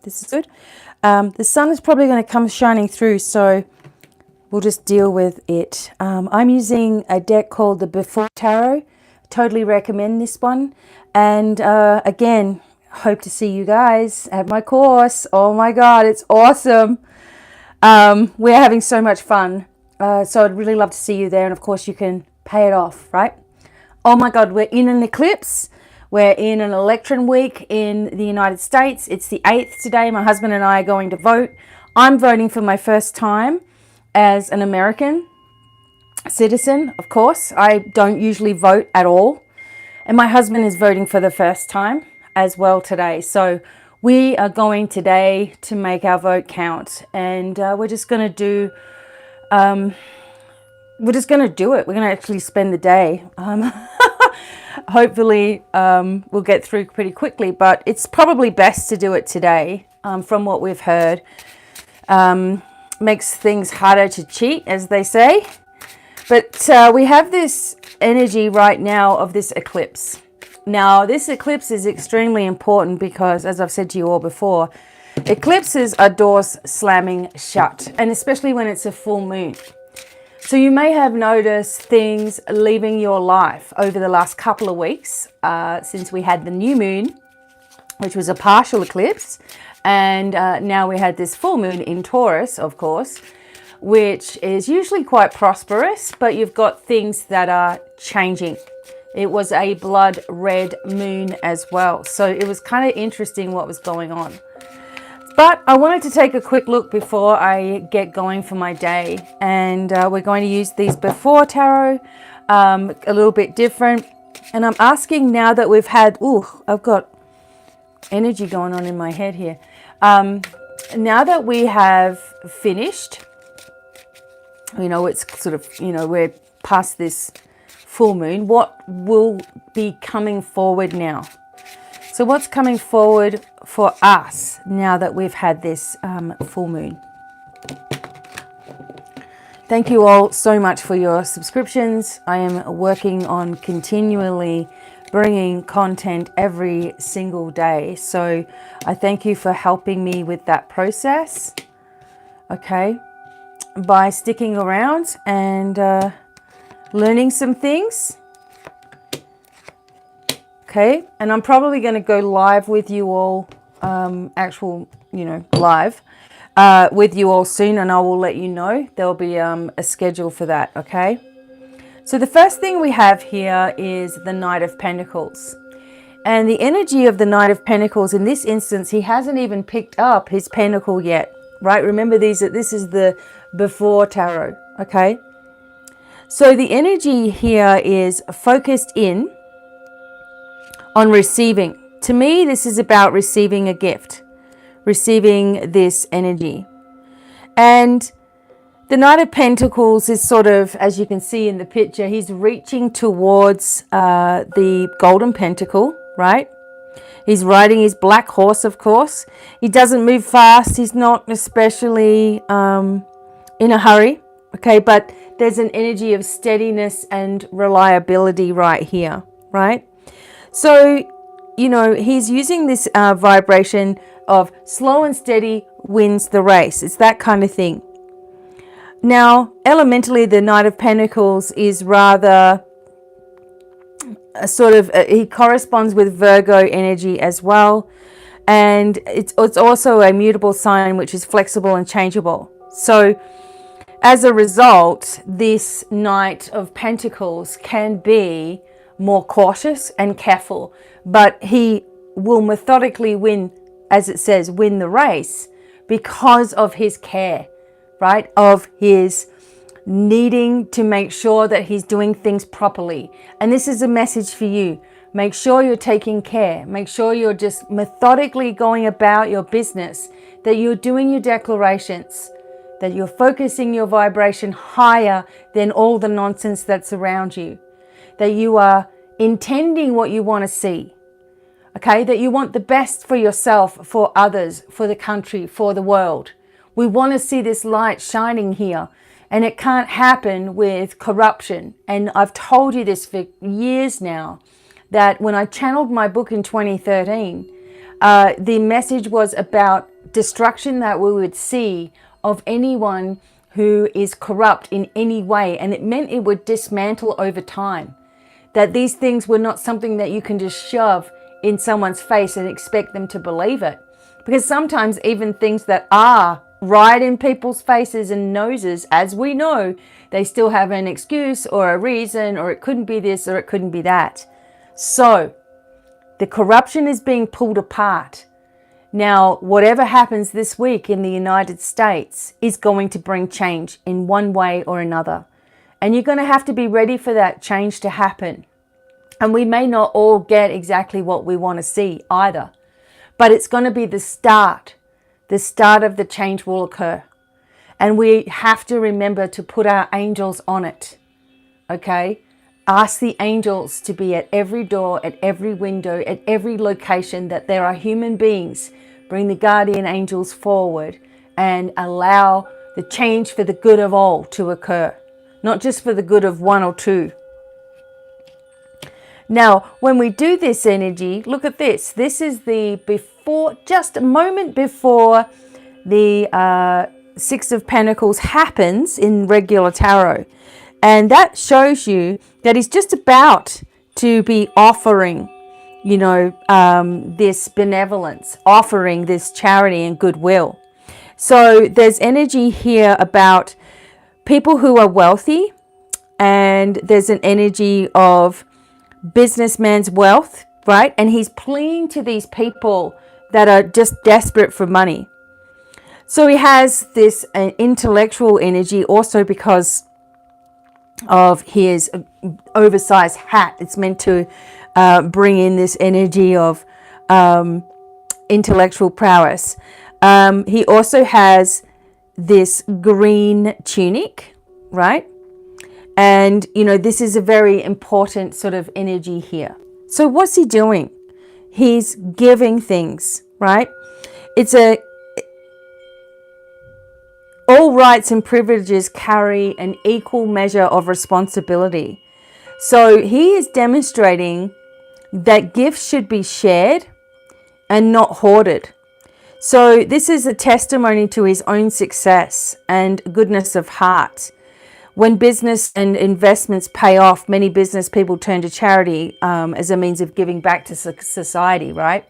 this is good. The sun is probably going to come shining through, so we'll just deal with it. I'm using a deck called the Before Tarot. Totally recommend this one. And again, hope to see you guys at my course. Oh my God, it's awesome. We're having so much fun. So I'd really love to see you there. And of course, you can pay it off, right? Oh my God, we're in an eclipse. We're in an election week in the United States. It's the 8th today. My husband and I are going to vote. I'm voting for my first time as an American citizen, of course. I don't usually vote at all. And my husband is voting for the first time as well today. So we are going today to make our vote count. And we're just going to do, it. We're going to actually spend the day. Hopefully we'll get through pretty quickly, but it's probably best to do it today from what we've heard. Makes things harder to cheat, as they say. But we have this energy right now of this eclipse. Now, this eclipse is extremely important because, as I've said to you all before, eclipses are doors slamming shut, and especially when it's a full moon. So you may have noticed things leaving your life over the last couple of weeks since we had the new moon, which was a partial eclipse. And now we had this full moon in Taurus, of course, which is usually quite prosperous, but you've got things that are changing. It was a blood red moon as well. So it was kind of interesting what was going on. But I wanted to take a quick look before I get going for my day. And we're going to use these Before Tarot, a little bit different. And I'm asking now that we've had, I've got energy going on in my head here. Now that we have finished, it's sort of, we're past this full moon, what will be coming forward now? So what's coming forward for us now that we've had this full moon? Thank you all so much for your subscriptions. I am working on continually bringing content every single day. So I thank you for helping me with that process. Okay. By sticking around and learning some things. Okay. And I'm probably going to go live with you all, live with you all soon. And I will let you know. There'll be a schedule for that. Okay. So the first thing we have here is the Knight of Pentacles. And the energy of the Knight of Pentacles, in this instance, he hasn't even picked up his pentacle yet, right? Remember this is the Before Tarot, okay? So the energy here is focused in on receiving. To me, this is about receiving a gift, receiving this energy. And the Knight of Pentacles is sort of, as you can see in the picture, he's reaching towards the golden pentacle, right? He's riding his black horse, of course. He doesn't move fast. He's not especially in a hurry, okay? But there's an energy of steadiness and reliability right here, right? So, he's using this vibration of slow and steady wins the race. It's that kind of thing. Now, elementally, the Knight of Pentacles is rather he corresponds with Virgo energy as well. And it's also a mutable sign, which is flexible and changeable. So as a result, this Knight of Pentacles can be more cautious and careful, but he will methodically win, as it says, win the race because of his care, right? Of his needing to make sure that he's doing things properly. And this is a message for you. Make sure you're taking care. Make sure you're just methodically going about your business, that you're doing your declarations, that you're focusing your vibration higher than all the nonsense that's around you, that you are intending what you want to see, okay? That you want the best for yourself, for others, for the country, for the world. We want to see this light shining here. And it can't happen with corruption. And I've told you this for years now, that when I channeled my book in 2013, the message was about destruction that we would see of anyone who is corrupt in any way. And it meant it would dismantle over time. That these things were not something that you can just shove in someone's face and expect them to believe it. Because sometimes even things that are right in people's faces and noses, as we know, they still have an excuse or a reason, or it couldn't be this or it couldn't be that. So the corruption is being pulled apart. Now, whatever happens this week in the United States is going to bring change in one way or another. And you're going to have to be ready for that change to happen. And we may not all get exactly what we want to see either. But it's going to be the start. The start of the change will occur. And we have to remember to put our angels on it. Okay? Ask the angels to be at every door, at every window, at every location, that there are human beings. Bring the guardian angels forward and allow the change for the good of all to occur. Not just for the good of one or two. Now, when we do this energy, look at this. This is the before, just a moment before the Six of Pentacles happens in regular tarot. And that shows you that he's just about to be offering, you know, this benevolence, offering this charity and goodwill. So there's energy here about people who are wealthy, and there's an energy of businessman's wealth, right? And he's pleading to these people that are just desperate for money. So he has this intellectual energy also because of his oversized hat. It's meant to bring in this energy of intellectual prowess. He also has this green tunic, right? And, you know, this is a very important sort of energy here. So what's he doing? He's giving things, right? It's all rights and privileges carry an equal measure of responsibility. So he is demonstrating that gifts should be shared and not hoarded. So this is a testimony to his own success and goodness of heart. When business and investments pay off, many business people turn to charity as a means of giving back to society, right?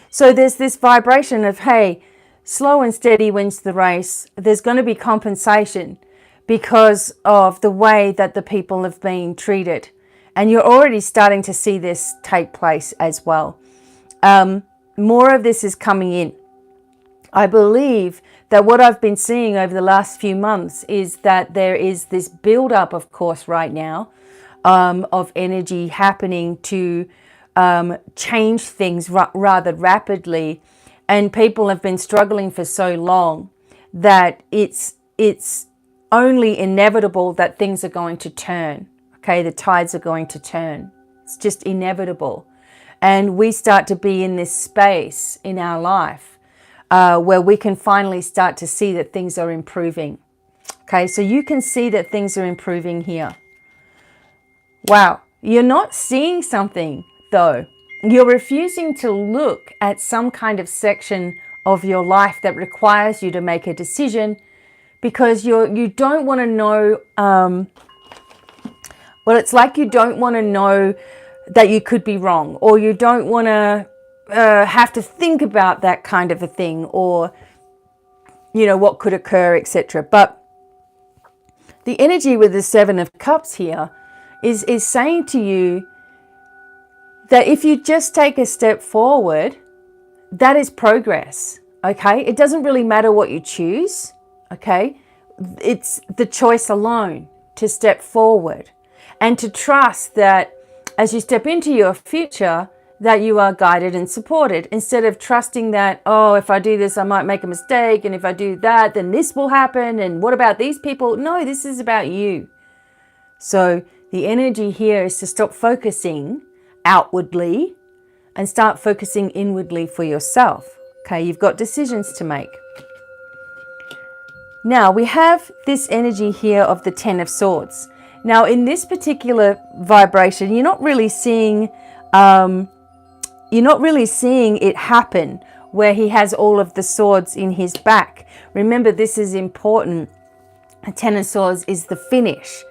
So there's this vibration of, hey, slow and steady wins the race. There's going to be compensation because of the way that the people have been treated. And you're already starting to see this take place as well. More of this is coming in. I believe that what I've been seeing over the last few months is that there is this build-up, of course, right now, of energy happening to change things rather rapidly. And people have been struggling for so long that it's only inevitable that things are going to turn. Okay, the tides are going to turn. It's just inevitable. And we start to be in this space in our life where we can finally start to see that things are improving. Okay, so you can see that things are improving here. Wow, you're not seeing something though. You're refusing to look at some kind of section of your life that requires you to make a decision because you don't want to know, well, it's like you don't want to know that you could be wrong, or you don't want to have to think about that kind of a thing, or, you know, what could occur, etc. But the energy with the Seven of Cups here is saying to you that if you just take a step forward, that is progress, okay? It doesn't really matter what you choose, okay? It's the choice alone to step forward and to trust that as you step into your future, that you are guided and supported, instead of trusting that, oh, if I do this, I might make a mistake. And if I do that, then this will happen. And what about these people? No, this is about you. So the energy here is to stop focusing outwardly and start focusing inwardly for yourself. Okay, you've got decisions to make. Now we have this energy here of the Ten of Swords. Now in this particular vibration, you're not really seeing it happen where he has all of the swords in his back. Remember, this is important. A 10 of Swords is the finish.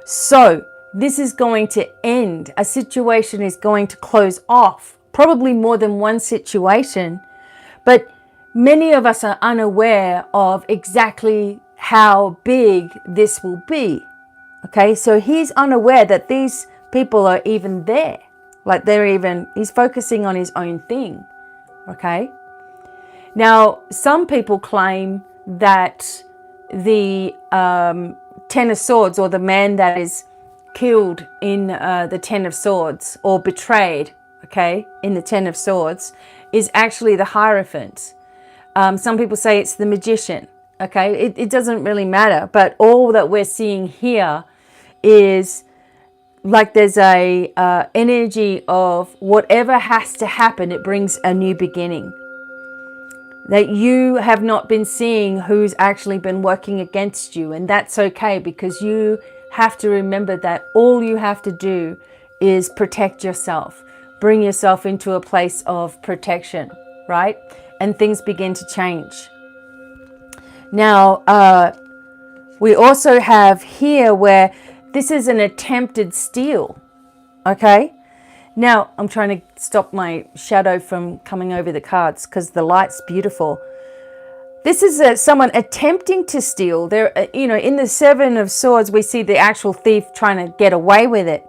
So this is going to end. A situation is going to close off. Probably more than one situation. But many of us are unaware of exactly how big this will be. Okay, so he's unaware that these people are even there. Like he's focusing on his own thing. Okay. Now, some people claim that the 10 of Swords, or the man that is killed in the 10 of Swords, or betrayed, okay, in the 10 of Swords, is actually the Hierophant. Some people say it's the Magician. Okay, it doesn't really matter. But all that we're seeing here is like there's a energy of whatever has to happen, it brings a new beginning. That you have not been seeing who's actually been working against you, and that's okay, because you have to remember that all you have to do is protect yourself, bring yourself into a place of protection, right? And things begin to change. Now, we also have here where this is an attempted steal, okay? Now, I'm trying to stop my shadow from coming over the cards because the light's beautiful. This is someone attempting to steal. There, you know, in the 7 of Swords, we see the actual thief trying to get away with it.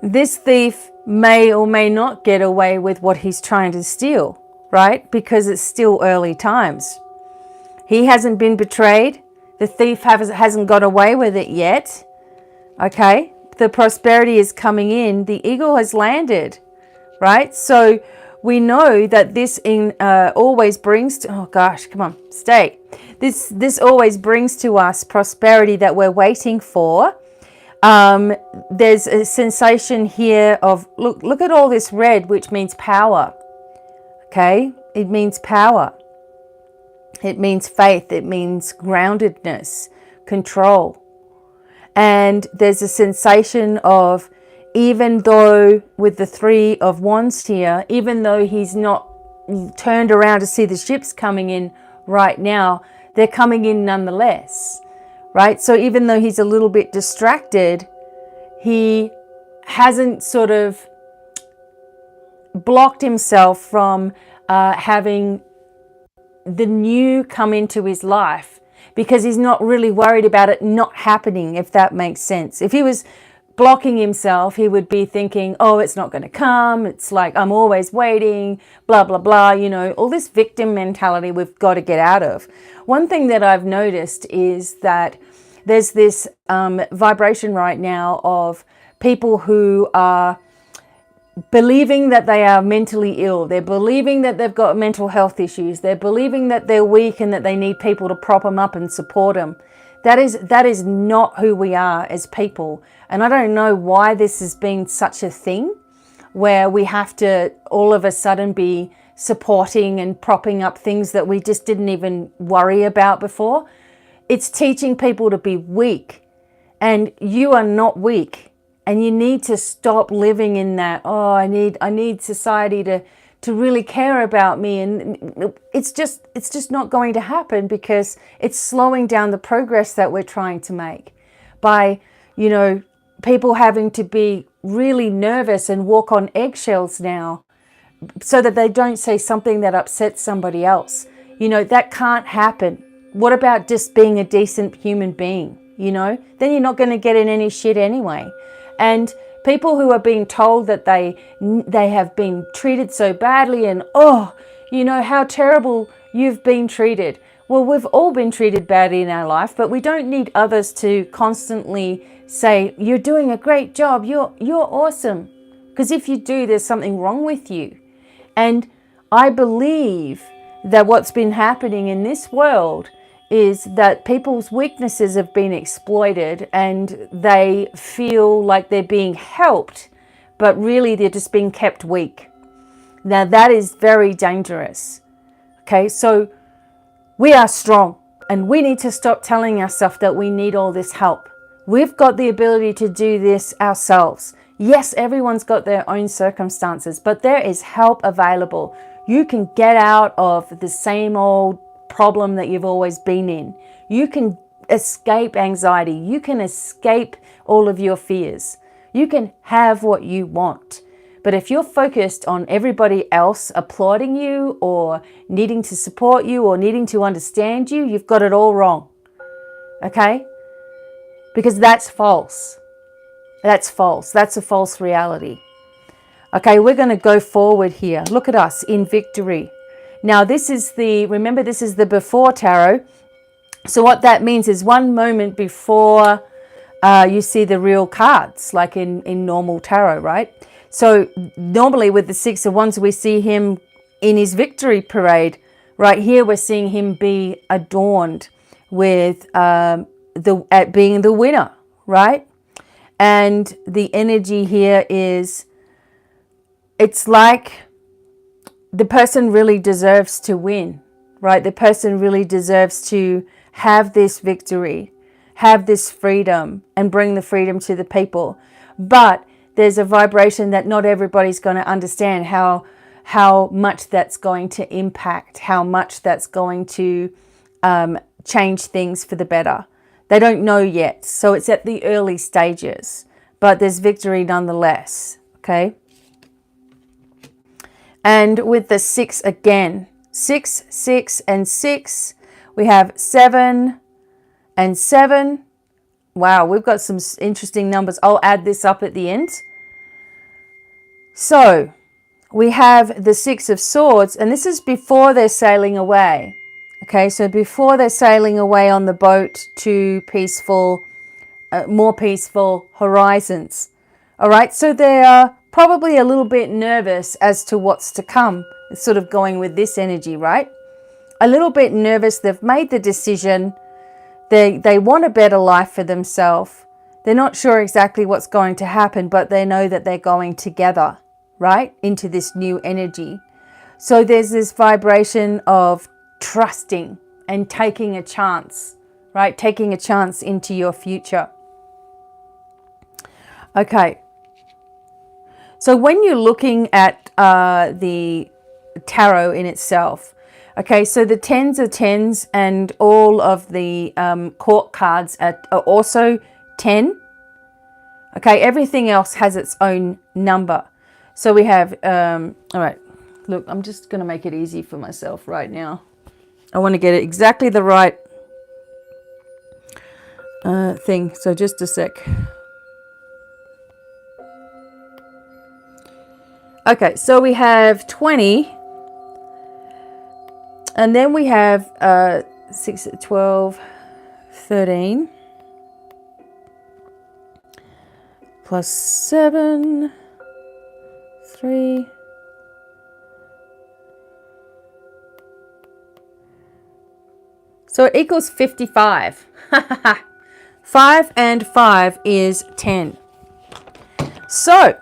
This thief may or may not get away with what he's trying to steal, right? Because it's still early times. He hasn't been betrayed. The thief hasn't got away with it yet. Okay? The prosperity is coming in. The eagle has landed, right? So we know that this always brings to, oh gosh, come on, stay. This always brings to us prosperity that we're waiting for. There's a sensation here of, look at all this red, which means power. Okay? It means power. It means faith. It means groundedness, control. And there's a sensation of, even though with the 3 of Wands here, even though he's not turned around to see the ships coming in right now, they're coming in nonetheless, right? So even though he's a little bit distracted, he hasn't sort of blocked himself from having the new come into his life, because he's not really worried about it not happening, if that makes sense. If he was blocking himself, he would be thinking, oh, it's not going to come. It's like, I'm always waiting, blah, blah, blah. You know, all this victim mentality we've got to get out of. One thing that I've noticed is that there's this vibration right now of people who are believing that they are mentally ill. They're believing that they've got mental health issues. They're believing that they're weak and that they need people to prop them up and support them. That is not who we are as people. And I don't know why this has been such a thing where we have to all of a sudden be supporting and propping up things that we just didn't even worry about before. It's teaching people to be weak, and you are not weak. And you need to stop living in that, oh, I need society to really care about me. And it's just not going to happen, because it's slowing down the progress that we're trying to make by, you know, people having to be really nervous and walk on eggshells now so that they don't say something that upsets somebody else. You know, that can't happen. What about just being a decent human being? You know, then you're not going to get in any shit anyway. And people who are being told that they have been treated so badly, and, oh, you know, how terrible you've been treated. Well, we've all been treated badly in our life, but we don't need others to constantly say, you're doing a great job, you're awesome. Because if you do, there's something wrong with you. And I believe that what's been happening in this world is that people's weaknesses have been exploited, and they feel like they're being helped, but really they're just being kept weak. Now that is very dangerous. Okay, so we are strong, and we need to stop telling ourselves that we need all this help. We've got the ability to do this ourselves. Yes, everyone's got their own circumstances, but there is help available. You can get out of the same old problem that you've always been in. You can escape anxiety. You can escape all of your fears. You can have what you want. But if you're focused on everybody else applauding you or needing to support you or needing to understand you, you've got it all wrong. Okay? Because that's false. That's false. That's a false reality. Okay, we're going to go forward here. Look at us in victory. Now, remember, this is the before tarot. So what that means is one moment before you see the real cards, like in normal tarot, right? So normally with the Six of Wands, we see him in his victory parade. Right here, we're seeing him be adorned with being the winner, right? And the energy here is, it's like the person really deserves to win, right? The person really deserves to have this victory, have this freedom, and bring the freedom to the people. But there's a vibration that not everybody's going to understand how much that's going to impact, how much that's going to change things for the better. They don't know yet. So it's at the early stages, but there's victory nonetheless. Okay. And with the 6 again, 6, 6, and 6, we have 7 and 7. Wow, we've got some interesting numbers. I'll add this up at the end. So we have the 6 of Swords, and this is before they're sailing away. Okay, so before they're sailing away on the boat to more peaceful horizons. All right, so they are probably a little bit nervous as to what's to come. It's sort of going with this energy, right? A little bit nervous. They've made the decision. They want a better life for themselves. They're not sure exactly what's going to happen, but they know that they're going together, right, into this new energy. So there's this vibration of trusting and taking a chance, right? Taking a chance into your future. Okay. So when you're looking at the tarot in itself, okay, so the 10s of 10s and all of the court cards are also 10. Okay, everything else has its own number. So we have, all right, look, I'm just going to make it easy for myself right now. I want to get it exactly the right thing. So just a sec. Okay, so we have 20. And then we have 6, 12, 13. Plus 7, 3. So it equals 55. 5 and 5 is 10. So,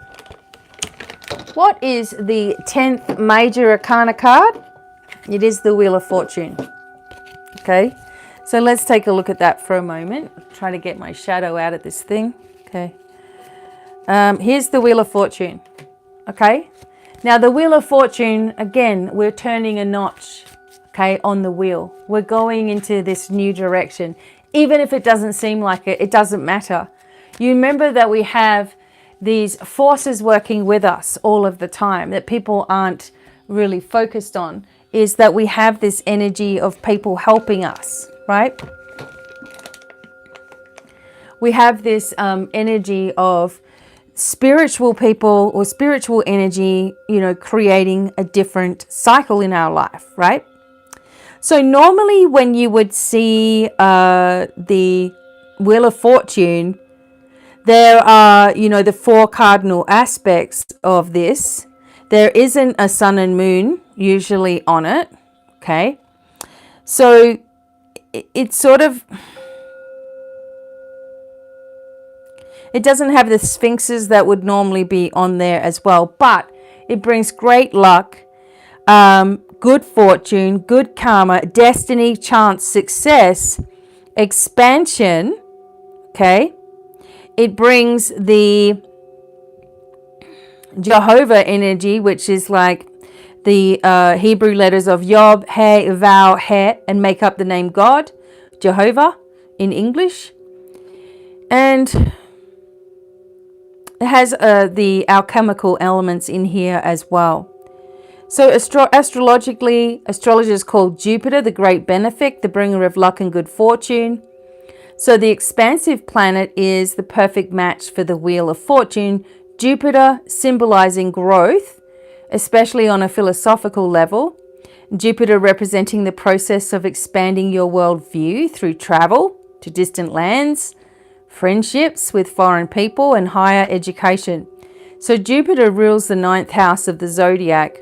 what is the 10th major arcana card? It is the Wheel of Fortune. Okay, so let's take a look at that for a moment. Try to get my shadow out of this thing. Okay. Here's the Wheel of Fortune. Okay. Now the Wheel of Fortune, again, we're turning a notch, okay, on the wheel. We're going into this new direction. Even if it doesn't seem like it, it doesn't matter. You remember that we have these forces working with us all of the time that people aren't really focused on, is that we have this energy of people helping us, right? We have this energy of spiritual people or spiritual energy, you know, creating a different cycle in our life, right? So normally when you would see the Wheel of Fortune, there are, you know, the 4 cardinal aspects of this. There isn't a sun and moon usually on it, okay? So it's sort of, it doesn't have the sphinxes that would normally be on there as well, but it brings great luck, good fortune, good karma, destiny, chance, success, expansion, okay? It brings the Jehovah energy, which is like the Hebrew letters of Yod, He, Vav, He, and make up the name God, Jehovah in English. And it has the alchemical elements in here as well. So astrologically, astrologers call Jupiter the great benefic, the bringer of luck and good fortune. So the expansive planet is the perfect match for the Wheel of Fortune. Jupiter symbolizing growth, especially on a philosophical level. Jupiter representing the process of expanding your worldview through travel to distant lands, friendships with foreign people, and higher education. So Jupiter rules the 9th house of the zodiac,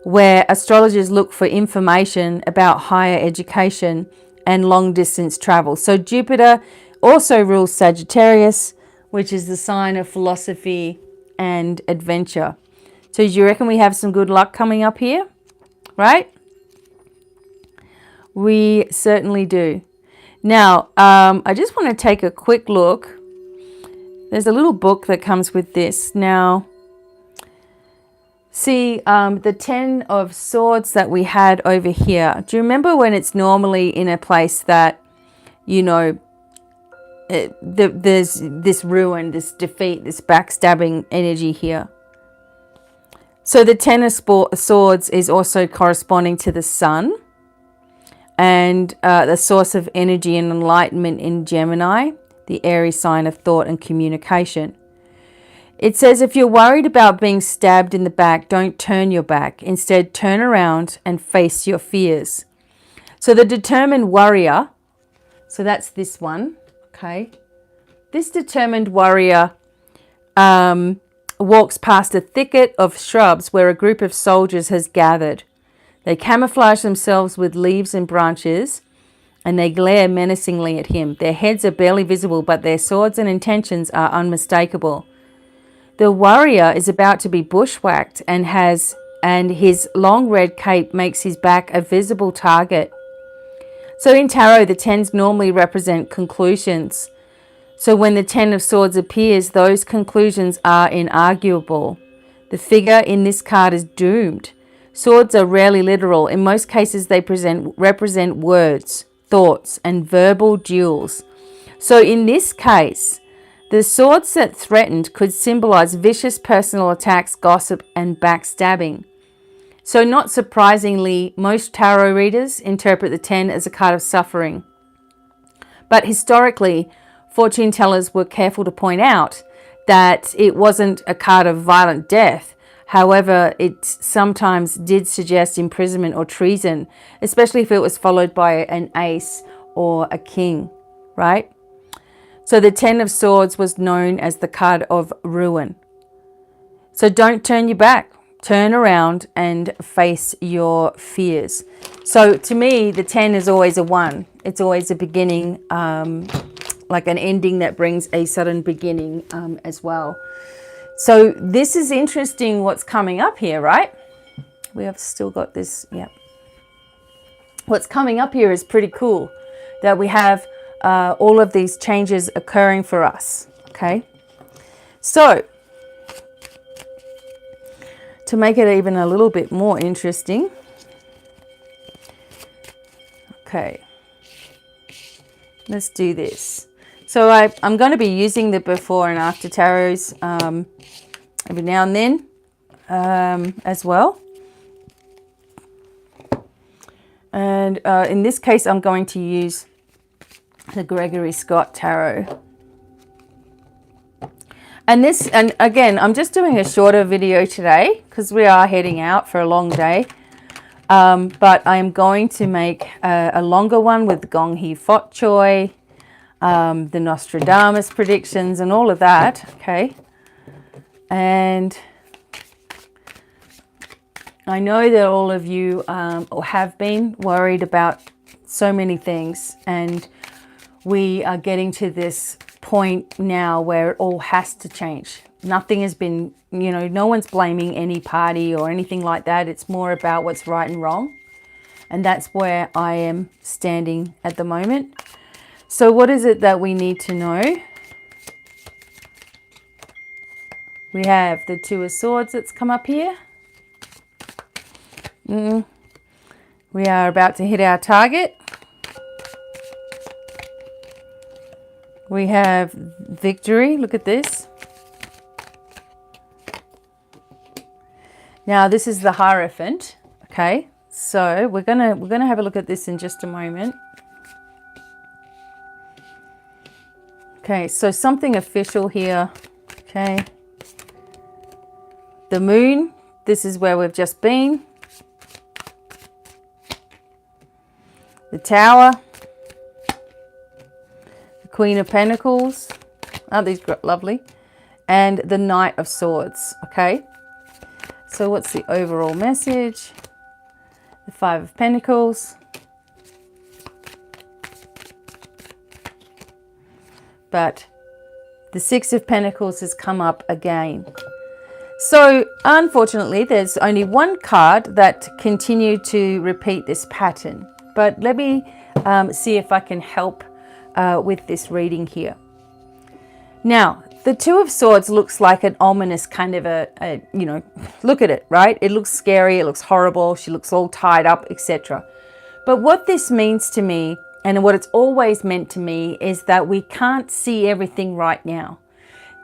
where astrologers look for information about higher education and long distance travel. So Jupiter also rules Sagittarius, which is the sign of philosophy and adventure. So do you reckon we have some good luck coming up here? Right? We certainly do. Now, I just want to take a quick look. There's a little book that comes with this. Now, see, the 10 of Swords that we had over here. Do you remember when it's normally in a place that, you know, there's this ruin, this defeat, this backstabbing energy here? So the 10 of Swords is also corresponding to the sun and the source of energy and enlightenment in Gemini, the Aries sign of thought and communication. It says if you're worried about being stabbed in the back, don't turn your back. Instead, turn around and face your fears. So the determined warrior, so that's this one, okay? This determined warrior walks past a thicket of shrubs where a group of soldiers has gathered. They camouflage themselves with leaves and branches, and they glare menacingly at him. Their heads are barely visible, but their swords and intentions are unmistakable. The warrior is about to be bushwhacked and his long red cape makes his back a visible target. So in tarot, the 10s normally represent conclusions. So when the 10 of Swords appears, those conclusions are inarguable. The figure in this card is doomed. Swords are rarely literal. In most cases, they represent words, thoughts, and verbal duels. So in this case, the swords that threatened could symbolize vicious personal attacks, gossip, and backstabbing. So not surprisingly, most tarot readers interpret the 10 as a card of suffering. But historically, fortune tellers were careful to point out that it wasn't a card of violent death. However, it sometimes did suggest imprisonment or treason, especially if it was followed by an ace or a king, right? So the 10 of Swords was known as the card of ruin. So don't turn your back. Turn around and face your fears. So to me, the 10 is always a 1. It's always a beginning, like an ending that brings a sudden beginning as well. So this is interesting what's coming up here, right? We have still got this, yep. What's coming up here is pretty cool, that we have all of these changes occurring for us, okay? So, to make it even a little bit more interesting, okay, let's do this. So I'm going to be using the before and after tarots every now and then as well. And in this case, I'm going to use the Gregory Scott Tarot. And again, I'm just doing a shorter video today because we are heading out for a long day. But I'm going to make a longer one with Gong Hee Fot Choi, the Nostradamus predictions and all of that, okay? And I know that all of you have been worried about so many things, and we are getting to this point now where it all has to change. Nothing has been, you know, no one's blaming any party or anything like that. It's more about what's right and wrong. And that's where I am standing at the moment. So what is it that we need to know? We have the Two of Swords that's come up here. We are about to hit our target. We have victory. Look at this. Now this is the Hierophant. Okay, so we're gonna have a look at this in just a moment. Okay, so something official here. Okay, the Moon. This is where we've just been. The Tower. The Queen of Pentacles. Aren't these lovely? And the Knight of Swords. Okay. So what's the overall message? The Five of Pentacles. But the Six of Pentacles has come up again. So unfortunately, there's only one card that continued to repeat this pattern. But let me see if I can help with this reading here. Now, the Two of Swords looks like an ominous kind of a look at it, right? It looks scary, it looks horrible, she looks all tied up, etc. But what this means to me, and what it's always meant to me, is that we can't see everything right now.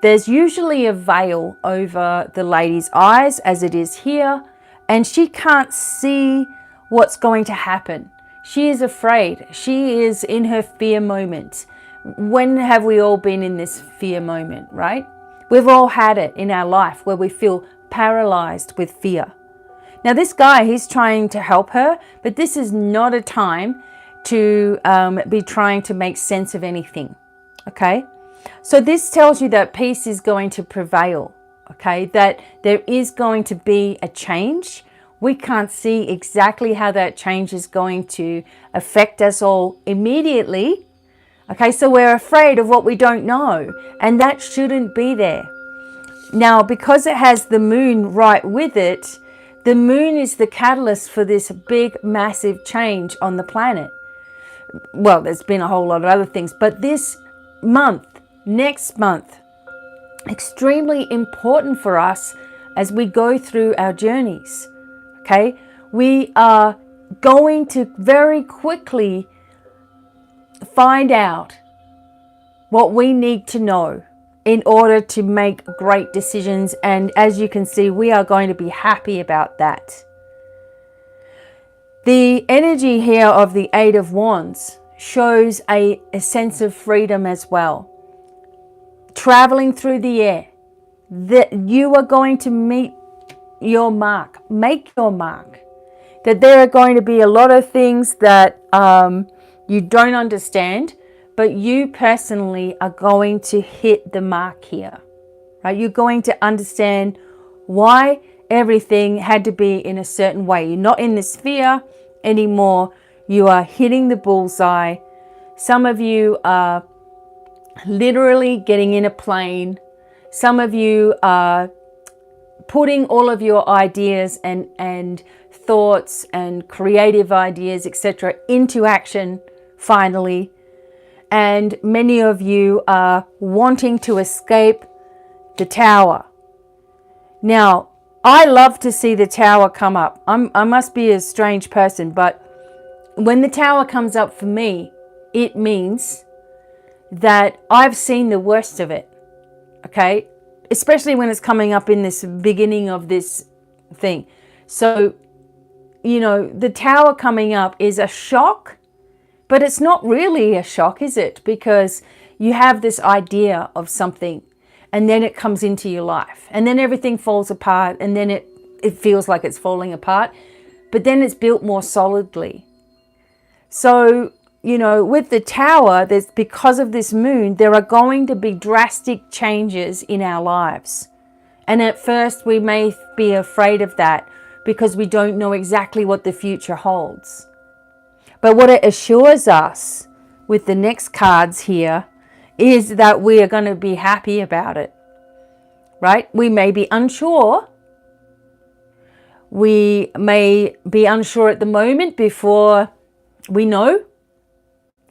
There's usually a veil over the lady's eyes, as it is here, and she can't see what's going to happen. She is afraid. She is in her fear moment. When have we all been in this fear moment, right? We've all had it in our life where we feel paralyzed with fear. Now this guy, he's trying to help her, but this is not a time to be trying to make sense of anything, okay? So this tells you that peace is going to prevail, okay? That there is going to be a change. We can't see exactly how that change is going to affect us all immediately. Okay, so we're afraid of what we don't know, and that shouldn't be there. Now, because it has the Moon right with it, the Moon is the catalyst for this big, massive change on the planet. Well, there's been a whole lot of other things, but this month, next month, extremely important for us as we go through our journeys. Okay, we are going to very quickly find out what we need to know in order to make great decisions, and as you can see, we are going to be happy about that. The energy here of the Eight of Wands shows a sense of freedom as well. Traveling through the air, that you are going to meet your mark, make your mark. That there are going to be a lot of things that you don't understand, but you personally are going to hit the mark here, right? You're going to understand why everything had to be in a certain way. You're not in this fear anymore. You are hitting the bullseye. Some of you are literally getting in a plane. Some of you are putting all of your ideas and thoughts and creative ideas, etc., into action finally. And many of you are wanting to escape the Tower. Now, I love to see the Tower come up. I must be a strange person, but when the Tower comes up for me, it means that I've seen the worst of it, okay? Especially when it's coming up in this beginning of this thing. So, you know, the Tower coming up is a shock, but it's not really a shock, is it? Because you have this idea of something, and then it comes into your life, and then everything falls apart, and then it feels like it's falling apart, but then it's built more solidly. So, you know, with the Tower, because of this Moon, there are going to be drastic changes in our lives. And at first we may be afraid of that because we don't know exactly what the future holds. But what it assures us with the next cards here is that we are going to be happy about it, right? We may be unsure. We may be unsure at the moment before we know.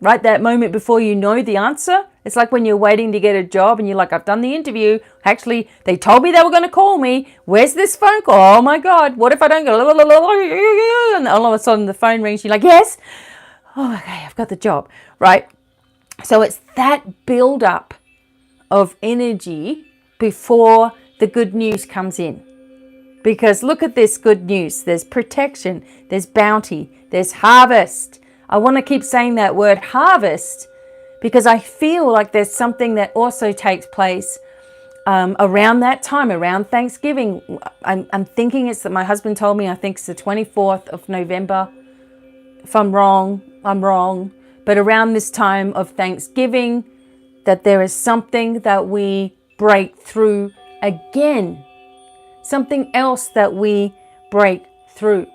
Right, that moment before you know the answer, It's like when you're waiting to get a job and you're like, I've done the interview. Actually, they told me they were going to call me. Where's this phone call? Oh my God, what if I don't go? And all of a sudden the phone rings. You're like, yes. Oh, okay, I've got the job, right? So it's that build-up of energy before the good news comes in. Because look at this good news. There's protection, there's bounty, there's harvest. I want to keep saying that word harvest because I feel like there's something that also takes place around that time, around Thanksgiving. I'm thinking it's that my husband told me, I think it's the 24th of November. If I'm wrong, I'm wrong. But around this time of Thanksgiving, that there is something that we break through again. Something else that we break through.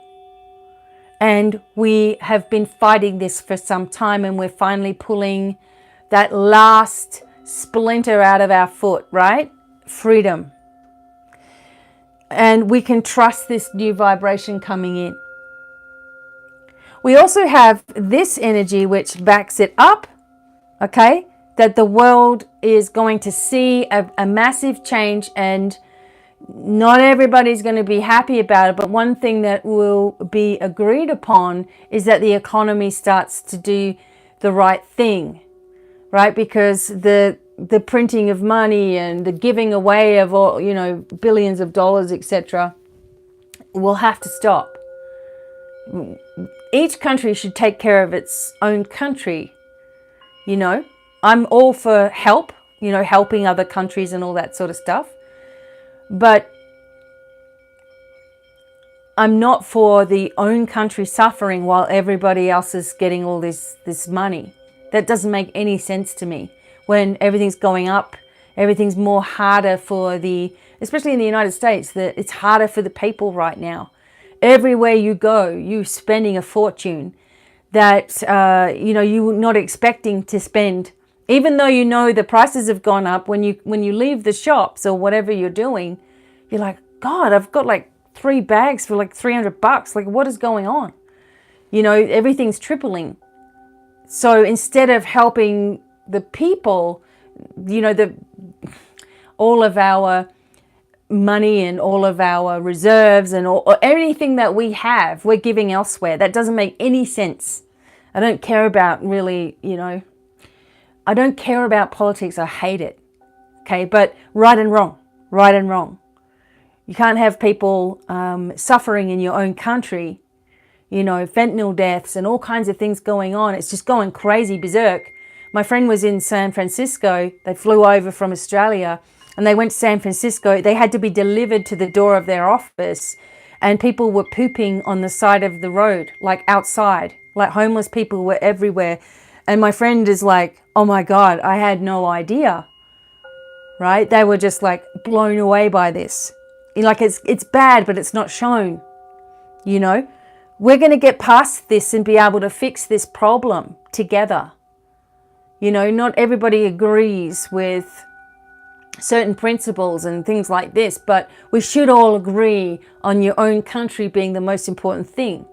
And we have been fighting this for some time, and we're finally pulling that last splinter out of our foot, right? Freedom. And we can trust this new vibration coming in. We also have this energy which backs it up, okay? That the world is going to see a massive change, and not everybody's going to be happy about it, but one thing that will be agreed upon is that the economy starts to do the right thing, right? Because the printing of money and the giving away of all, billions of dollars, etc., will have to stop. Each country should take care of its own country. I'm all for help, helping other countries and all that sort of stuff. But I'm not for the own country suffering while everybody else is getting all this money. That doesn't make any sense to me. When everything's going up, everything's more harder for especially in the United States, it's harder for the people right now. Everywhere you go, you're spending a fortune that, you're not expecting to spend. Even though the prices have gone up, when you leave the shops or whatever you're doing, you're like, God, I've got like 3 bags for like $300. Like, what is going on? Everything's tripling. So instead of helping the people, all of our money and all of our reserves and or anything that we have, we're giving elsewhere. That doesn't make any sense. I don't care about really, I don't care about politics. I hate it. Okay, but right and wrong. You can't have people suffering in your own country, fentanyl deaths and all kinds of things going on. It's just going crazy berserk. My friend was in San Francisco. They flew over from Australia and they went to San Francisco. They had to be delivered to the door of their office, and people were pooping on the side of the road, like outside, like homeless people were everywhere. And my friend is like, oh my God, I had no idea, right? They were just like blown away by this. Like it's bad, but it's not shown, We're going to get past this and be able to fix this problem together. Not everybody agrees with certain principles and things like this, but we should all agree on your own country being the most important thing.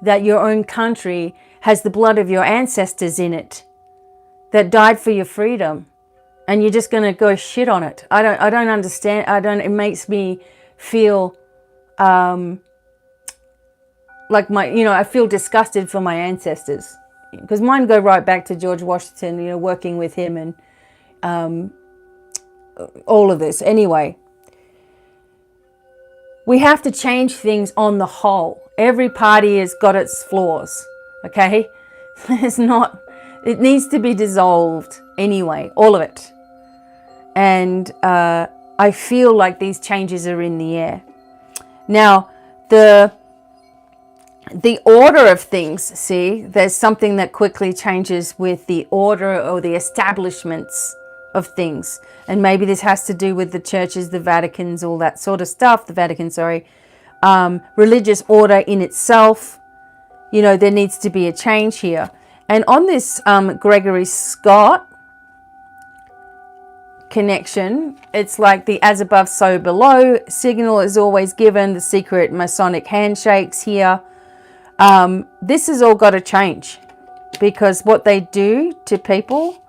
That your own country has the blood of your ancestors in it that died for your freedom, and you're just going to go shit on it. I don't understand. It makes me feel like I feel disgusted for my ancestors, because mine go right back to George Washington, working with him and all of this. Anyway, we have to change things on the whole. Every party has got its flaws, okay? It needs to be dissolved anyway, all of it. And I feel like these changes are in the air. Now, the order of things, see, there's something that quickly changes with the order or the establishments of things. And maybe this has to do with the churches, the Vaticans, all that sort of stuff. The Vatican, sorry. Religious order in itself. There needs to be a change here. And on this Gregory Scott connection, it's like the as above, so below signal is always given. The secret Masonic handshakes here. This has all got to change, because what they do to people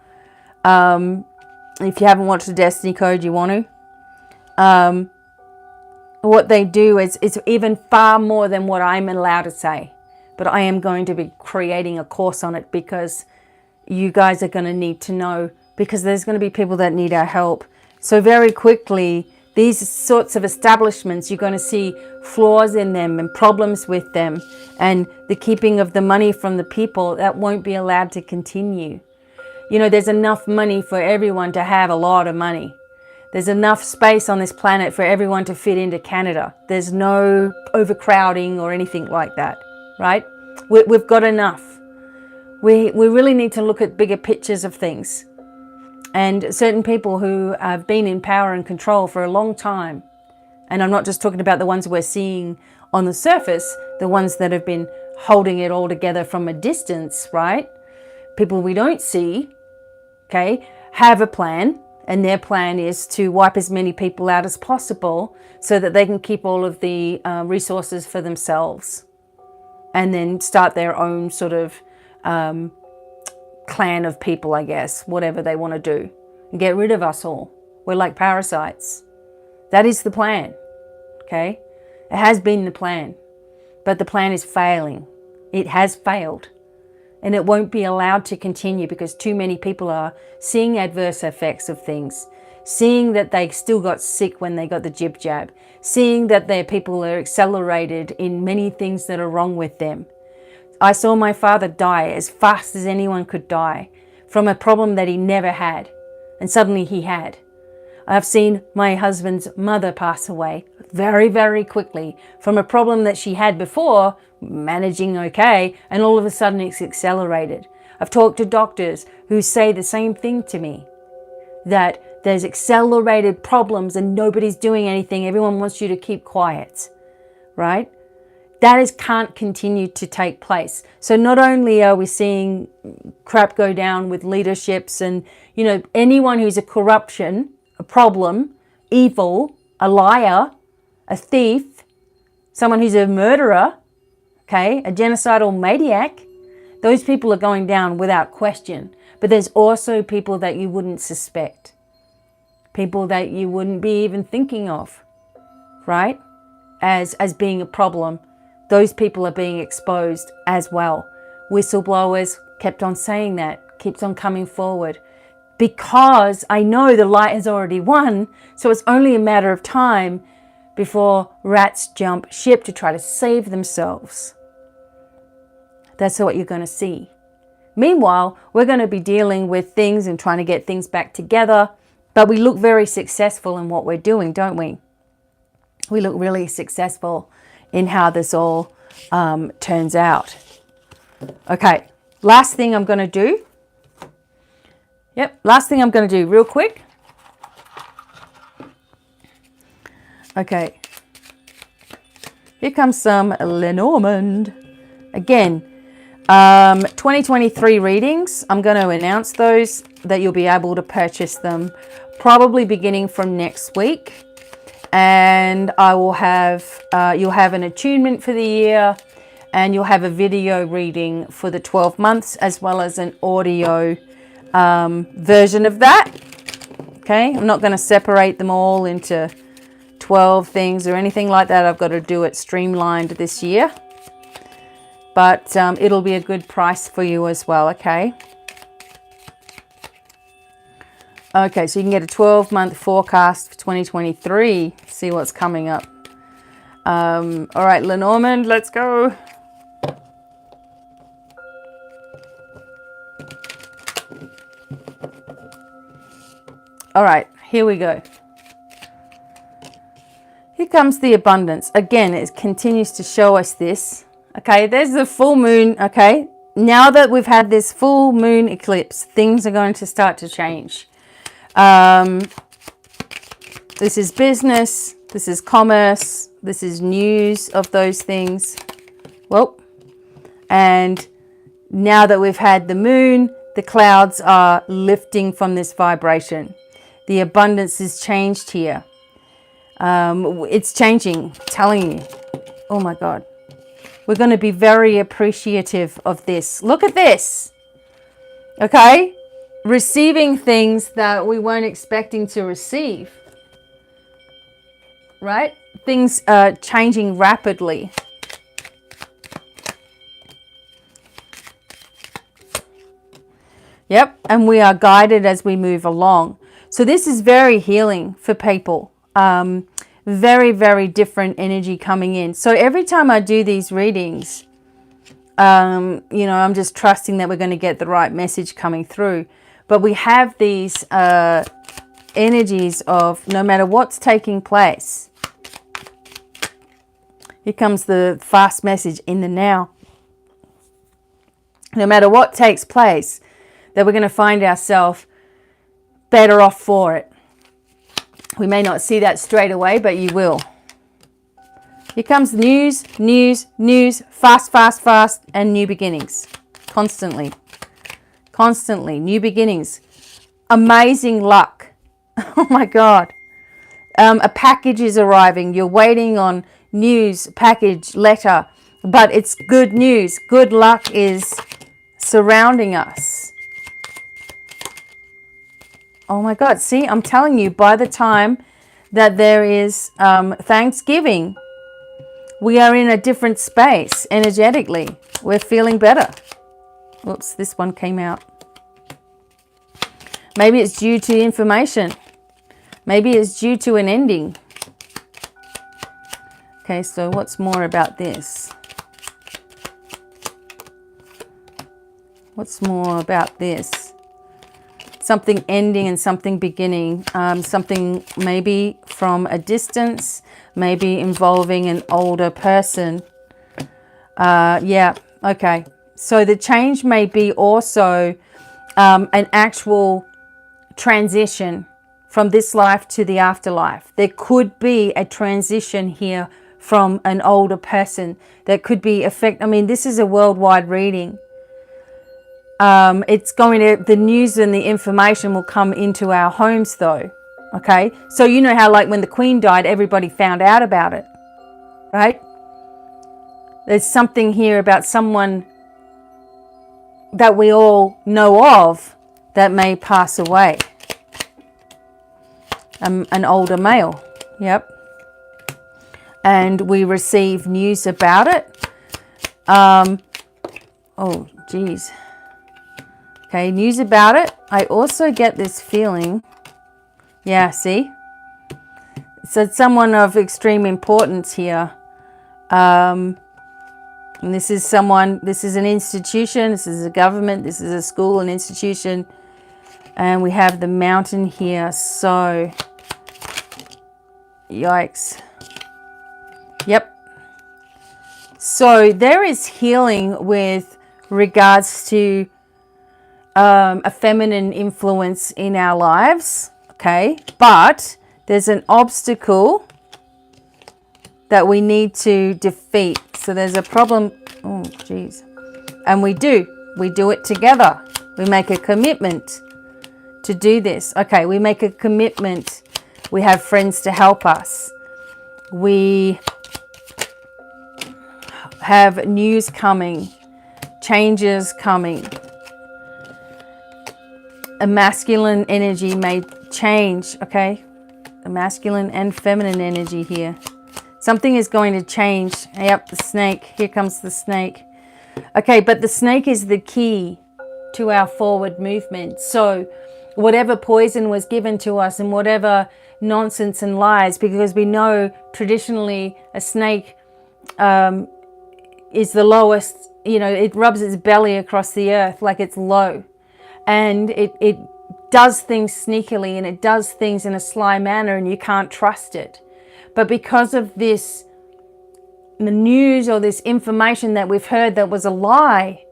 If you haven't watched the Destiny Code, you want to. What they do is it's even far more than what I'm allowed to say. But I am going to be creating a course on it because you guys are going to need to know, because there's going to be people that need our help. So very quickly, these sorts of establishments, you're going to see flaws in them and problems with them, and the keeping of the money from the people that won't be allowed to continue. You know, there's enough money for everyone to have a lot of money. There's enough space on this planet for everyone to fit into Canada. There's no overcrowding or anything like that, right? We've got enough. We really need to look at bigger pictures of things. And certain people who have been in power and control for a long time, and I'm not just talking about the ones we're seeing on the surface, the ones that have been holding it all together from a distance, right? People we don't see, okay, have a plan, and their plan is to wipe as many people out as possible so that they can keep all of the resources for themselves, and then start their own sort of clan of people, I guess, whatever they want to do, and get rid of us all. We're like parasites. That is the plan, okay? It has been the plan, but the plan is failing. It has failed, and it won't be allowed to continue because too many people are seeing adverse effects of things, seeing that they still got sick when they got the jib jab, seeing that their people are accelerated in many things that are wrong with them. I saw my father die as fast as anyone could die from a problem that he never had, and suddenly he had. I've seen my husband's mother pass away very, very quickly from a problem that she had before, managing okay, and all of a sudden it's accelerated. I've talked to doctors who say the same thing to me, that there's accelerated problems and nobody's doing anything. Everyone wants you to keep quiet, right? That can't continue to take place. So not only are we seeing crap go down with leaderships and, you know, anyone who's a corruption, a problem, evil, a liar, a thief, someone who's a murderer, okay, a genocidal maniac, those people are going down without question. But there's also people that you wouldn't suspect, people that you wouldn't be even thinking of, right, as being a problem. Those people are being exposed as well. Whistleblowers kept on saying that, keeps on coming forward, because I know the light has already won. So it's only a matter of time before rats jump ship to try to save themselves. That's what you're going to see. Meanwhile, we're going to be dealing with things and trying to get things back together, but we look very successful in what we're doing, don't we? We look really successful in how this all turns out. Okay, last thing I'm going to do. Last thing I'm going to do real quick. Okay, here comes some Lenormand. Again, 2023 readings. I'm going to announce those, that you'll be able to purchase them probably beginning from next week. And I will have, you'll have an attunement for the year, and you'll have a video reading for the 12 months, as well as an audio version of that. Okay, I'm not going to separate them all into 12 things or anything like that. I've got to do it streamlined this year. But it'll be a good price for you as well, okay? Okay, so you can get a 12-month forecast for 2023. See what's coming up. All right, Lenormand, let's go. All right, here we go. Here comes the abundance. Again, it continues to show us this. Okay, there's the full moon. Okay, now that we've had this full moon eclipse, things are going to start to change. This is business, this is commerce, this is news of those things. Well, and now that we've had the moon, the clouds are lifting from this vibration. The abundance has changed here. It's changing, I'm telling you. Oh my God. We're going to be very appreciative of this. Look at this. Okay? receiving things that we weren't expecting to receive, right? Things are changing rapidly. Yep, and we are guided as we move along. So this is very healing for people. Very, very different energy coming in. So every time I do these readings, you know, I'm just trusting that we're going to get the right message coming through. But we have these energies of no matter what's taking place. Here comes the fast message in the now. No matter what takes place, that we're going to find ourselves better off for it. We may not see that straight away, but you will. Here comes news, news, news, fast, fast, fast, and new beginnings. Constantly. Constantly. New beginnings. Amazing luck. Oh my God. A package is arriving. You're waiting on news, package, letter, but it's good news. Good luck is surrounding us. Oh my God. See, I'm telling you, by the time that there is Thanksgiving, we are in a different space energetically. We're feeling better. Whoops, this one came out. Maybe it's due to information. Maybe it's due to an ending. Okay, so what's more about this? What's more about this? Something ending and something beginning. Something maybe from a distance, maybe involving an older person. Yeah, okay. So the change may be also an actual transition from this life to the afterlife. There could be a transition here from an older person that could be I mean, this is a worldwide reading. It's going to, the news and the information will come into our homes though. Okay. So you know how like when the Queen died, everybody found out about it, right? There's something here about someone that we all know of that may pass away. An older male. Yep. And we receive news about it. Oh, geez. Okay, news about it. I also get this feeling. Yeah, see? So it's someone of extreme importance here. And this is someone, this is an institution, this is a government, this is a school, an institution. And we have the mountain here. So, yikes. Yep. So there is healing with regards to a feminine influence in our lives. Okay. But there's an obstacle that we need to defeat. So there's a problem. Oh, geez. And we do it together. We make a commitment to do this. Okay. We make a commitment. We have friends to help us. We have news coming, changes coming. A masculine energy may change, okay? The masculine and feminine energy here. Something is going to change. Yep, the snake. Here comes the snake. Okay, but the snake is the key to our forward movement. So whatever poison was given to us and whatever nonsense and lies, because we know traditionally a snake is the lowest, you know, it rubs its belly across the earth like it's low. And it does things sneakily and it does things in a sly manner and you can't trust it. But because of this, the news or this information that we've heard that was a lie,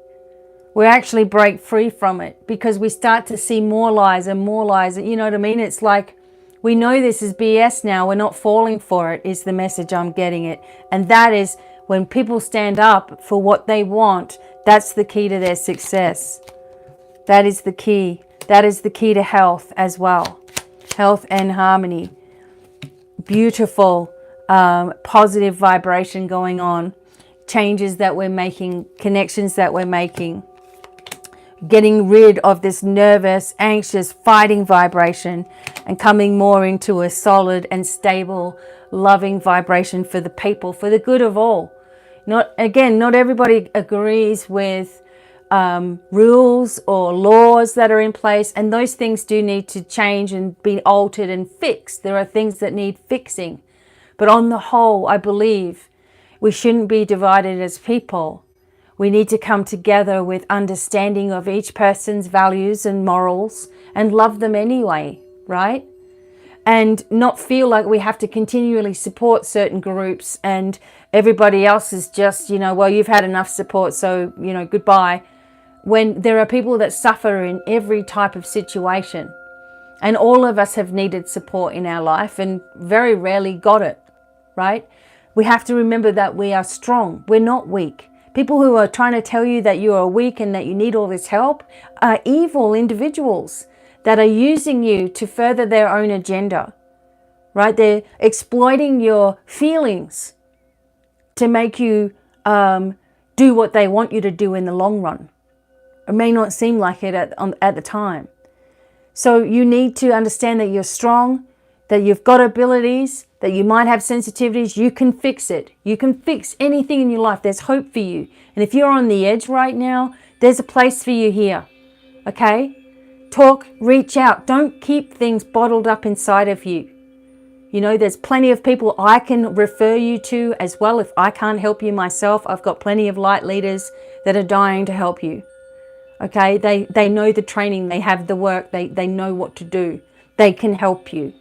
we actually break free from it because we start to see more lies and more lies. You know what I mean? It's like, we know this is BS now. We're not falling for it, is the message I'm getting it. And that is when people stand up for what they want, that's the key to their success. That is the key. That is the key to health as well. Health and harmony. Beautiful, positive vibration going on. Changes that we're making, connections that we're making. getting rid of this nervous, anxious, fighting vibration and coming more into a solid and stable, loving vibration for the people, for the good of all. Not everybody agrees with rules or laws that are in place, and those things do need to change and be altered and fixed. There are things that need fixing. But on the whole, I believe we shouldn't be divided as people. We need to come together with understanding of each person's values and morals and love them anyway, right? And not feel like we have to continually support certain groups and everybody else is just, well, you've had enough support, so, goodbye. When there are people that suffer in every type of situation. And all of us have needed support in our life and very rarely got it, right? We have to remember that we are strong. We're not weak. People who are trying to tell you that you are weak and that you need all this help are evil individuals that are using you to further their own agenda, right? They're exploiting your feelings to make you do what they want you to do in the long run. It may not seem like it at the time. So you need to understand that you're strong, that you've got abilities, that you might have sensitivities. You can fix it. You can fix anything in your life. There's hope for you. And if you're on the edge right now, there's a place for you here. Okay? Talk, reach out. Don't keep things bottled up inside of you. There's plenty of people I can refer you to as well. If I can't help you myself, I've got plenty of light leaders that are dying to help you. Okay? They know the training. They have the work. They know what to do. They can help you.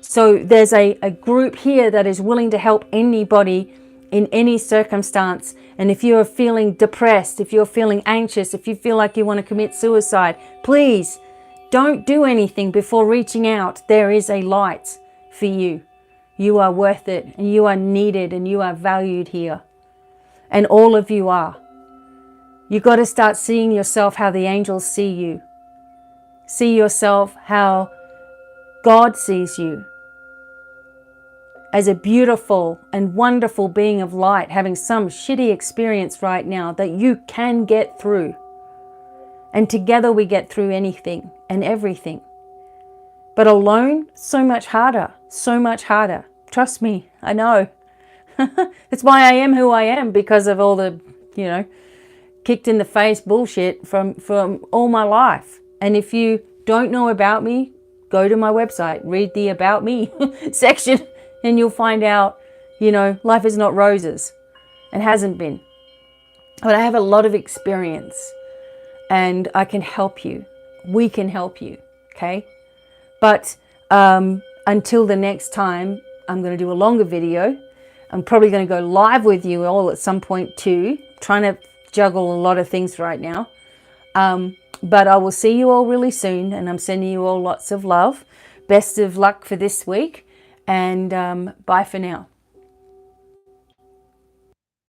So there's a group here that is willing to help anybody in any circumstance. And if you're feeling depressed, if you're feeling anxious, if you feel like you want to commit suicide, please don't do anything before reaching out. There is a light for you. You are worth it, and you are needed, and you are valued here. And all of you are. You've got to start seeing yourself how the angels see you. See yourself how God sees you. As a beautiful and wonderful being of light, having some shitty experience right now that you can get through. And together we get through anything and everything. But alone, so much harder, so much harder. Trust me, I know. That's why I am who I am, because of all the, kicked in the face bullshit from all my life. And if you don't know about me, go to my website, read the About Me section, and you'll find out, life is not roses and hasn't been. But I have a lot of experience and I can help you. We can help you, okay? But until the next time, I'm going to do a longer video. I'm probably going to go live with you all at some point too. Trying to juggle a lot of things right now. But I will see you all really soon, and I'm sending you all lots of love. Best of luck for this week, and bye for now.